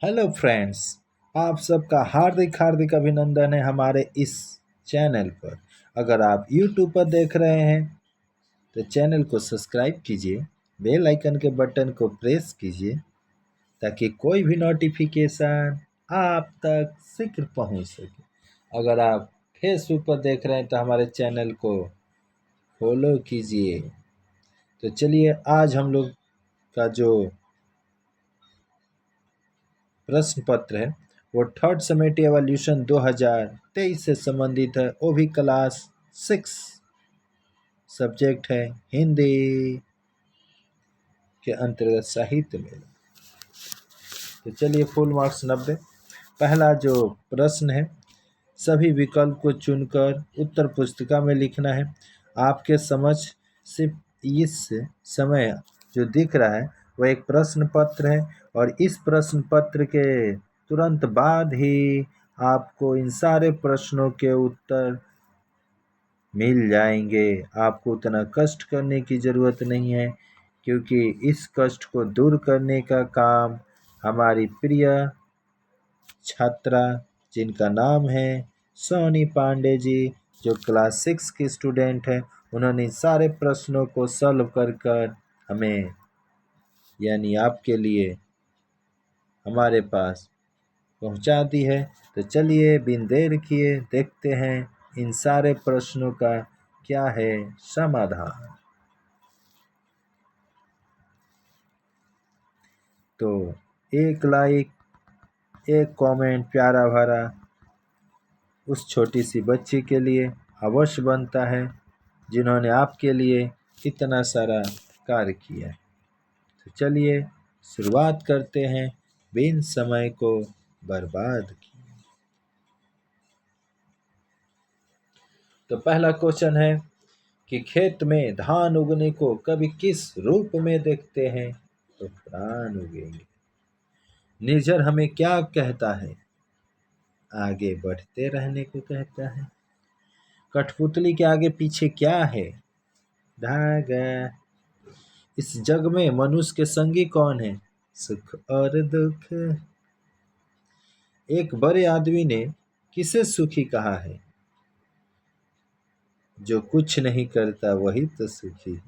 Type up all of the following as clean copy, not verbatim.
Hello friends, आप सबका हार्दिक हार्दिक अभिनंदन है हमारे इस चैनल पर। अगर आप YouTube पर देख रहे हैं तो चैनल को सब्सक्राइब कीजिए, बेल आइकन के बटन को प्रेस कीजिए ताकि कोई भी नोटिफिकेशन आप तक शीघ्र पहुंच सके। अगर आप फेसबुक पर देख रहे हैं तो हमारे चैनल को फॉलो कीजिए। तो चलिए आज हम लोग का जो प्रश्न पत्र है वो थर्ड समेटिव एवोल्यूशन 2023 से संबंधित है। वो भी क्लास 6 सब्जेक्ट है हिंदी के अंतर्गत साहित्य में। तो चलिए फुल मार्क्स 90। पहला जो प्रश्न है, सभी विकल्प को चुनकर उत्तर पुस्तिका में लिखना है। आपके समझ सिर्फ इस समय जो दिख रहा है वह एक प्रश्न पत्र है और इस प्रश्न पत्र के तुरंत बाद ही आपको इन सारे प्रश्नों के उत्तर मिल जाएंगे। आपको उतना कष्ट करने की ज़रूरत नहीं है क्योंकि इस कष्ट को दूर करने का काम हमारी प्रिय छात्रा जिनका नाम है सोनी पांडे जी, जो क्लास 6 की स्टूडेंट है, उन्होंने सारे प्रश्नों को सॉल्व कर हमें यानी आपके लिए हमारे पास पहुंचा दी है। तो चलिए बिन देर किए देखते हैं इन सारे प्रश्नों का क्या है समाधान। तो एक लाइक, एक कमेंट प्यारा भरा उस छोटी सी बच्ची के लिए अवश्य बनता है जिन्होंने आपके लिए इतना सारा कार्य किया है। तो चलिए शुरुआत करते हैं बिन समय को बर्बाद किए। तो पहला क्वेश्चन है कि खेत में धान उगने को कभी किस रूप में देखते हैं? तो प्राण उगेंगे। निर्झर हमें क्या कहता है? आगे बढ़ते रहने को कहता है। कठपुतली के आगे पीछे क्या है? धागा। इस जग में मनुष्य के संगी कौन है? सुख और दुख। एक बड़े आदमी ने किसे सुखी कहा है? जो कुछ नहीं करता वही तो सुखी है।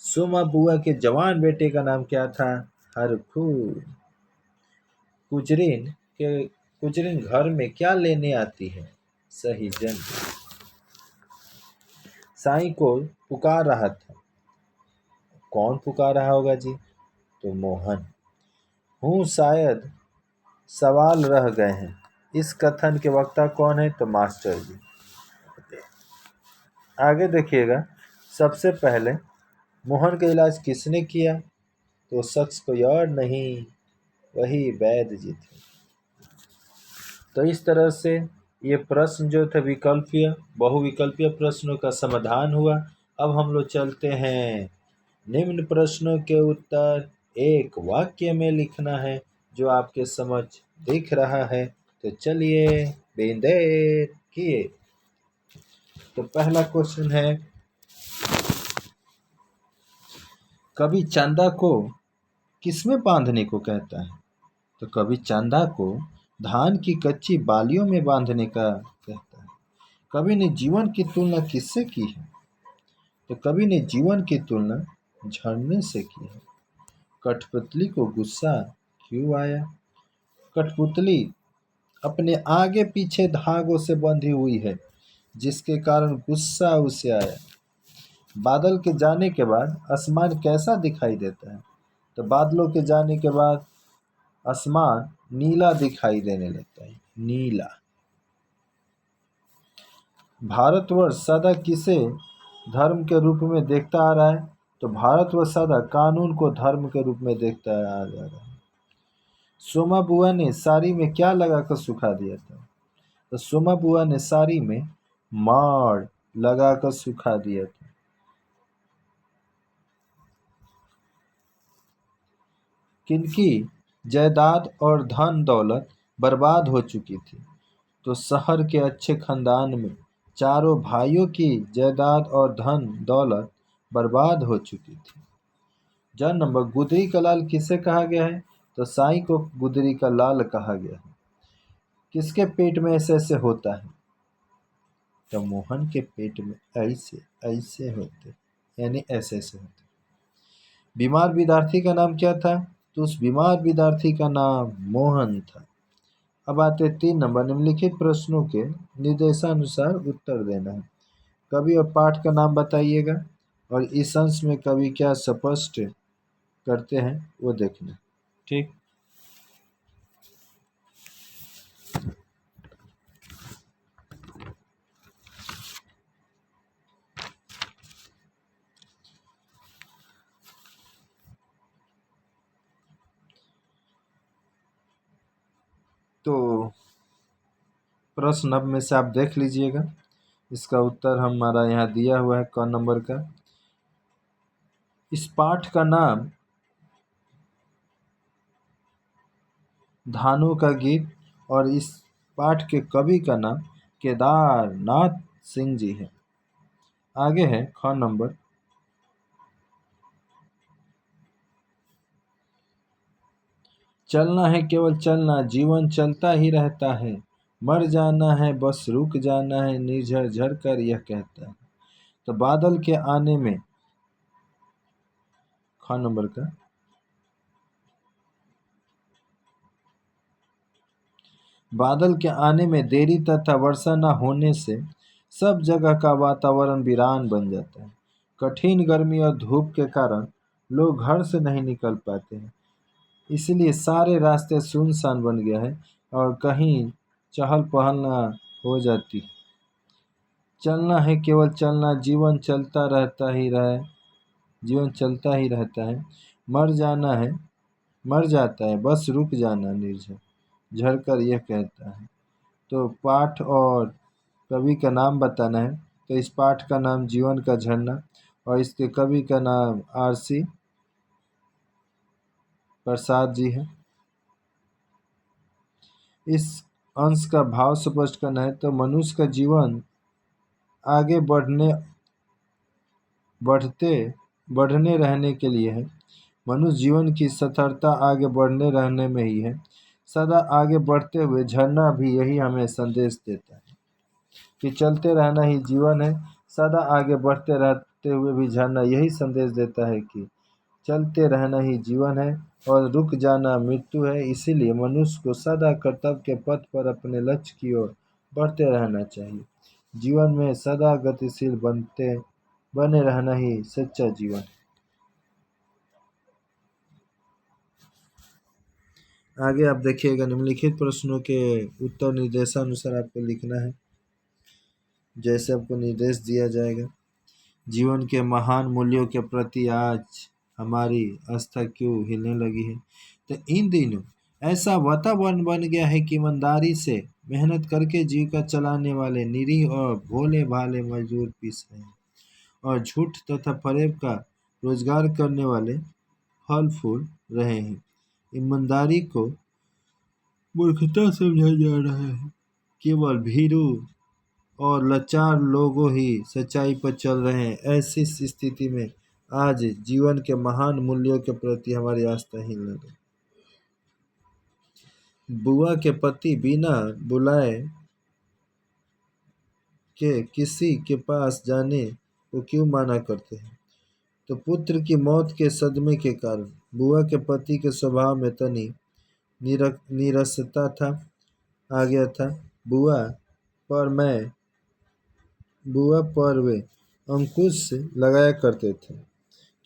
सोमा बुआ के जवान बेटे का नाम क्या था? हरखू। कुजरीन घर में क्या लेने आती है? सही जन। साईं को पुकार रहा था। कौन पुकार रहा होगा जी? तो मोहन। हूँ शायद सवाल रह गए हैं। इस कथन के वक्ता कौन है? तो मास्टर जी। आगे देखिएगा, सबसे पहले मोहन का इलाज किसने किया? तो शख्स कोई और नहीं, वही वैद्य जी थे। तो इस तरह से ये प्रश्न जो थे विकल्पीय बहुविकल्पीय प्रश्नों का समाधान हुआ। अब हम लोग चलते हैं निम्न प्रश्नों के उत्तर एक वाक्य में लिखना है जो आपके समझ दिख रहा है। तो चलिए बिन देर किए। तो पहला क्वेश्चन है, कवि चंदा को किसमें बांधने को कहता है? तो कवि चंदा को धान की कच्ची बालियों में बांधने का कहता है। कवि ने जीवन की तुलना किससे की है? तो कवि ने जीवन की तुलना झरने से की है। कठपुतली को गुस्सा क्यों आया? कठपुतली अपने आगे पीछे धागों से बंधी हुई है जिसके कारण गुस्सा उसे आया। बादल के जाने के बाद आसमान कैसा दिखाई देता है? तो बादलों के जाने के बाद आसमान नीला दिखाई देने लगता है, नीला। भारतवर्ष सदा किसे धर्म के रूप में देखता आ रहा है? तो भारतवर्ष सदा कानून को धर्म के रूप में देखता आ जा रहा है। सोमा बुआ ने साड़ी में क्या लगाकर सुखा दिया था? तो सोमा बुआ ने साड़ी में माड़ लगाकर सुखा दिया था। किनकी जायदाद और धन दौलत बर्बाद हो चुकी थी? तो शहर के अच्छे खानदान में चारों भाइयों की जायदाद और धन दौलत बर्बाद हो चुकी थी। जन नंबर, गुदरी का लाल किसे कहा गया है? तो साई को गुदरी का लाल कहा गया है। किसके पेट में ऐसे ऐसे होता है? तो मोहन के पेट में ऐसे ऐसे होते, यानी ऐसे ऐसे होते। बीमार विद्यार्थी का नाम क्या था? तो उस बीमार विद्यार्थी का नाम मोहन था। अब आते 3 नंबर, निम्नलिखित प्रश्नों के निर्देशानुसार उत्तर देना है। कवि और पाठ का नाम बताइएगा और इस अंश में कवि क्या स्पष्ट करते हैं वो देखना। ठीक, तो प्रश्न अब में से आप देख लीजिएगा। इसका उत्तर हमारा यहाँ दिया हुआ है क नंबर का। इस पाठ का नाम धानु का गीत और इस पाठ के कवि का नाम केदारनाथ सिंह जी है। आगे है ख नंबर। चलना है केवल चलना, जीवन चलता ही रहता है, मर जाना है बस रुक जाना है, निर्झर झर कर यह कहता है। तो बादल के आने में, ख नंबर का, बादल के आने में देरी तथा वर्षा न होने से सब जगह का वातावरण वीरान बन जाता है। कठिन गर्मी और धूप के कारण लोग घर से नहीं निकल पाते हैं, इसलिए सारे रास्ते सुनसान बन गया है और कहीं चहल पहल न हो जाती है। चलना है केवल चलना, जीवन चलता रहता ही रहे, जीवन चलता ही रहता है, मर जाना है मर जाता है बस रुक जाना, निर्झर झर कर यह कहता है। तो पाठ और कवि का नाम बताना है। तो इस पाठ का नाम जीवन का झरना और इसके कवि का नाम आरसी प्रसाद जी है। इस अंश का भाव स्पष्ट करना है। तो मनुष्य का जीवन आगे बढ़ने रहने के लिए है। मनुष्य जीवन की सफलता आगे बढ़ने रहने में ही है। सदा आगे बढ़ते हुए झरना भी यही हमें संदेश देता है कि चलते रहना ही जीवन है। सदा आगे बढ़ते रहते हुए भी झरना यही संदेश देता है कि चलते रहना ही जीवन है और रुक जाना मृत्यु है। इसीलिए मनुष्य को सदा कर्तव्य के पथ पर अपने लक्ष्य की ओर बढ़ते रहना चाहिए। जीवन में सदा गतिशील बने रहना ही सच्चा जीवन है। आगे आप देखिएगा, निम्नलिखित प्रश्नों के उत्तर निर्देशानुसार आपको लिखना है, जैसे आपको निर्देश दिया जाएगा। जीवन के महान मूल्यों के प्रति आज हमारी आस्था क्यों हिलने लगी है? तो इन दिनों ऐसा वातावरण बन गया है कि ईमानदारी से मेहनत करके जीविका चलाने वाले निरीह और भोले भाले मजदूर पीस रहे हैं और झूठ तथा फरेब का रोजगार करने वाले फल फूल रहे हैं। ईमानदारी को मूर्खता समझा जा रहा है। केवल भीरू और लाचार लोगों ही सच्चाई पर चल रहे हैं। ऐसी स्थिति में आज जीवन के महान मूल्यों के प्रति हमारी आस्था ही लगे। बुआ के पति बिना बुलाए के किसी के पास जाने को क्यों मना करते हैं? तो पुत्र की मौत के सदमे के कारण बुआ के पति के स्वभाव में तनी नीरसता आ गया था। बुआ पर वे अंकुश लगाया करते थे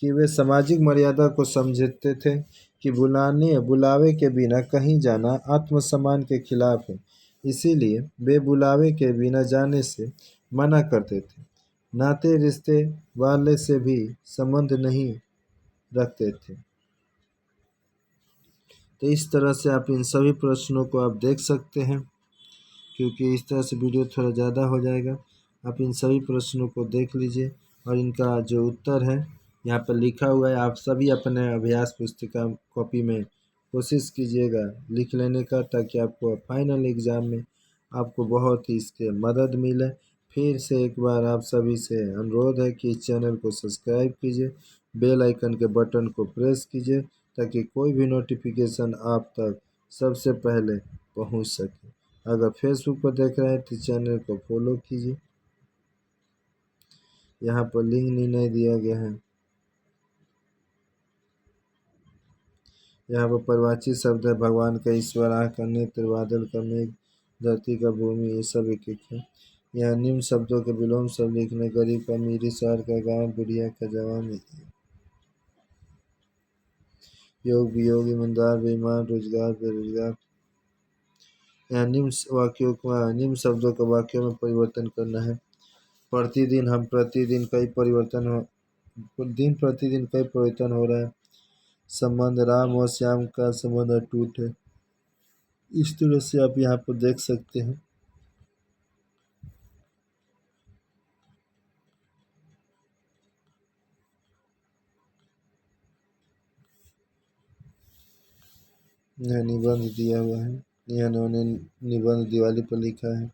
कि वे सामाजिक मर्यादा को समझते थे कि बुलावे के बिना कहीं जाना आत्मसम्मान के खिलाफ है। इसीलिए वे बुलावे के बिना जाने से मना करते थे। नाते रिश्ते वाले से भी संबंध नहीं रखते थे। तो इस तरह से आप इन सभी प्रश्नों को आप देख सकते हैं, क्योंकि इस तरह से वीडियो थोड़ा ज़्यादा हो जाएगा। आप इन सभी प्रश्नों को देख लीजिए और इनका जो उत्तर है यहाँ पर लिखा हुआ है। आप सभी अपने अभ्यास पुस्तिका कॉपी में कोशिश कीजिएगा लिख लेने का, ताकि आपको फाइनल एग्ज़ाम में आपको बहुत ही इसके मदद मिले। फिर से एक बार आप सभी से अनुरोध है कि इस चैनल को सब्सक्राइब कीजिए, बेल आइकन के बटन को प्रेस कीजिए, ताकि कोई भी नोटिफिकेशन आप तक सबसे पहले पहुंच सके। अगर फेसबुक पर देख रहे हैं तो चैनल को फॉलो कीजिए। यहाँ पर लिंक नहीं दिया गया है। यहाँ पर परिभाषित शब्द है भगवान का, ईश्वर, आँख का, नेत्र, बादल का, मेघ, धरती का, भूमि, ये सब एक एक है। यहाँ निम्न शब्दों के विलोम शब्द लिखने, गरीब का अमीरी, शहर का गांव, बुढ़िया का जवान, योग वियोग, ईमानदार बेईमान, रोजगार बेरोजगार। यहाँ निम्न शब्दों का वाक्यों में परिवर्तन करना है। प्रतिदिन दिन प्रतिदिन कई परिवर्तन हो रहा है। संबंध, राम और श्याम का संबंध अटूट है। इस तरह से आप यहाँ पर देख सकते हैं। यह निबंध दिया हुआ है। यह उन्होंने निबंध दिवाली पर लिखा है।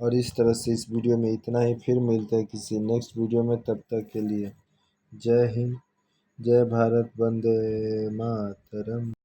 और इस तरह से इस वीडियो में इतना ही। फिर मिलते हैं किसी नेक्स्ट वीडियो में। तब तक के लिए जय हिंद, जय भारत, वंदे मातरम।